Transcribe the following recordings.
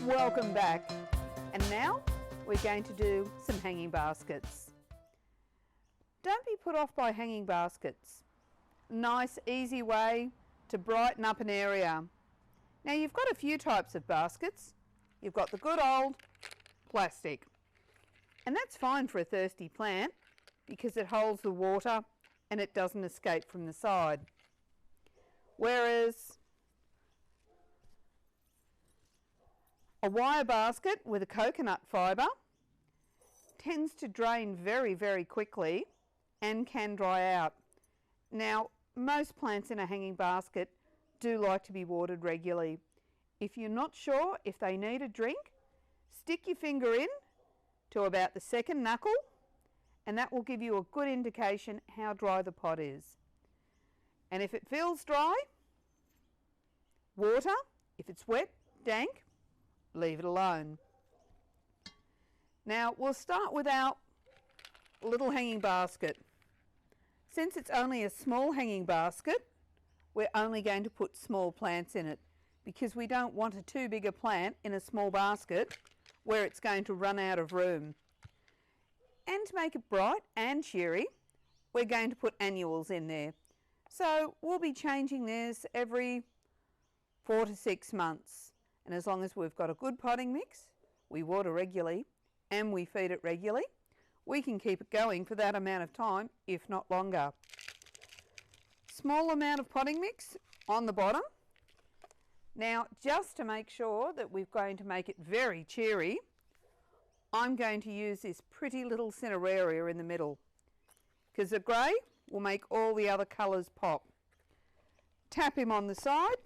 Welcome back, and now we're going to do some hanging baskets. Don't be put off by hanging baskets. Nice, easy way to brighten up an area. Now you've got a few types of baskets. You've got the good old plastic, and that's fine for a thirsty plant because it holds the water and it doesn't escape from the side. Whereas a wire basket with a coconut fibre tends to drain very, very quickly and can dry out. Now, most plants in a hanging basket do like to be watered regularly. If you're not sure if they need a drink, stick your finger in to about the second knuckle, and that will give you a good indication how dry the pot is. And if it feels dry, water. If it's wet, dank, leave it alone. Now we'll start with our little hanging basket. Since it's only a small hanging basket, we're only going to put small plants in it because we don't want a too big a plant in a small basket where it's going to run out of room. And to make it bright and cheery, we're going to put annuals in there. So we'll be changing this every 4 to 6 months. And as long as we've got a good potting mix, we water regularly and we feed it regularly, we can keep it going for that amount of time, if not longer. Small amount of potting mix on the bottom. Now, just to make sure that we're going to make it very cheery, I'm going to use this pretty little Cineraria in the middle because the grey will make all the other colours pop. Tap him on the side,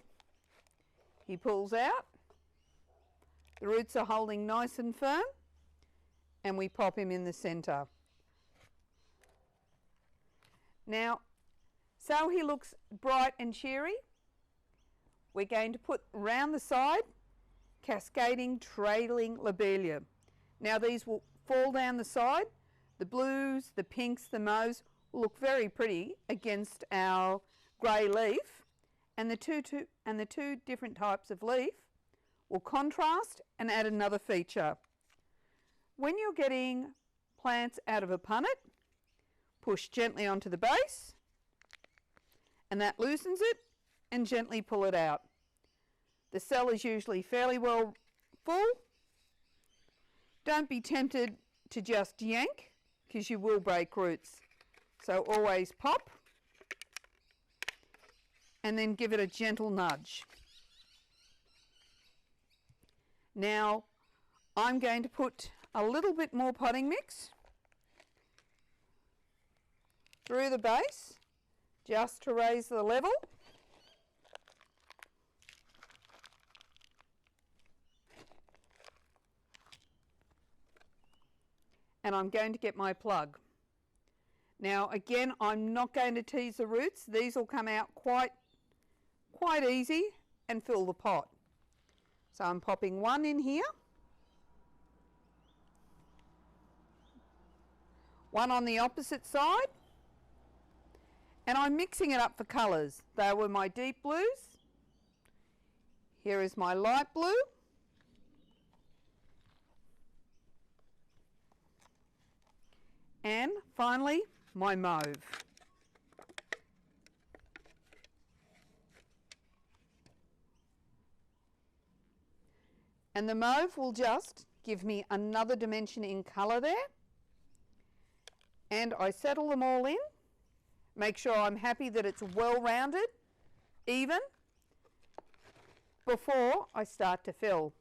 he pulls out. The roots are holding nice and firm, and we pop him in the centre. Now, so he looks bright and cheery, we're going to put round the side cascading trailing lobelia. Now these will fall down the side. The blues, the pinks, the mauves will look very pretty against our grey leaf, and the two different types of leaf will contrast and add another feature. When you're getting plants out of a punnet, push gently onto the base and that loosens it, and gently pull it out. The cell is usually fairly well full. Don't be tempted to just yank because you will break roots. So always pop and then give it a gentle nudge. Now, I'm going to put a little bit more potting mix through the base just to raise the level. And I'm going to get my plug. Now again, I'm not going to tease the roots. These will come out quite easy and fill the pot. So I'm popping one in here, one on the opposite side, and I'm mixing it up for colours. They were my deep blues. Here is my light blue. And finally, my mauve. And the mauve will just give me another dimension in colour there. And I settle them all in. Make sure I'm happy that it's well rounded, even, before I start to fill.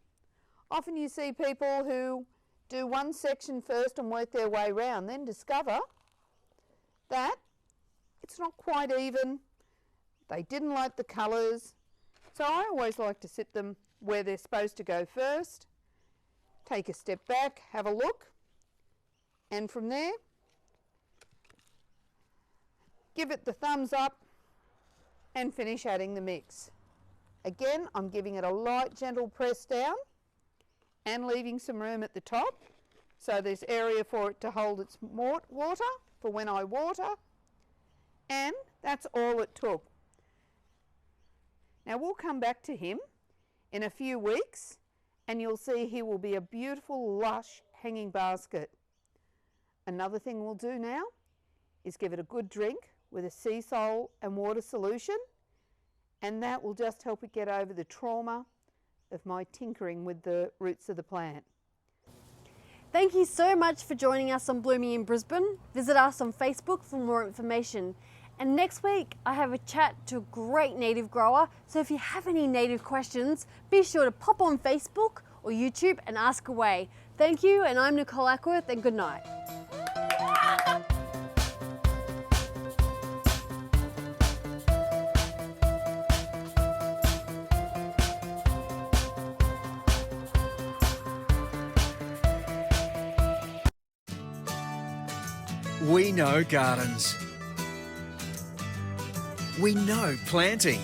Often you see people who do one section first and work their way round, then discover that it's not quite even. They didn't like the colours. So I always like to sit them where they're supposed to go first, take a step back, have a look, and from there, give it the thumbs up and finish adding the mix. Again, I'm giving it a light, gentle press down and leaving some room at the top so there's area for it to hold its water for when I water, and that's all it took. Now we'll come back to him in a few weeks and you'll see he will be a beautiful, lush hanging basket. Another thing we'll do now is give it a good drink with a sea salt and water solution, and that will just help it get over the trauma of my tinkering with the roots of the plant. Thank you so much for joining us on Blooming in Brisbane. Visit us on Facebook for more information. And next week, I have a chat to a great native grower. So if you have any native questions, be sure to pop on Facebook or YouTube and ask away. Thank you, and I'm Nicole Ackworth, and good night. We know gardens. We know planting.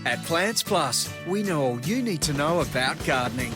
At Plants Plus, we know all you need to know about gardening.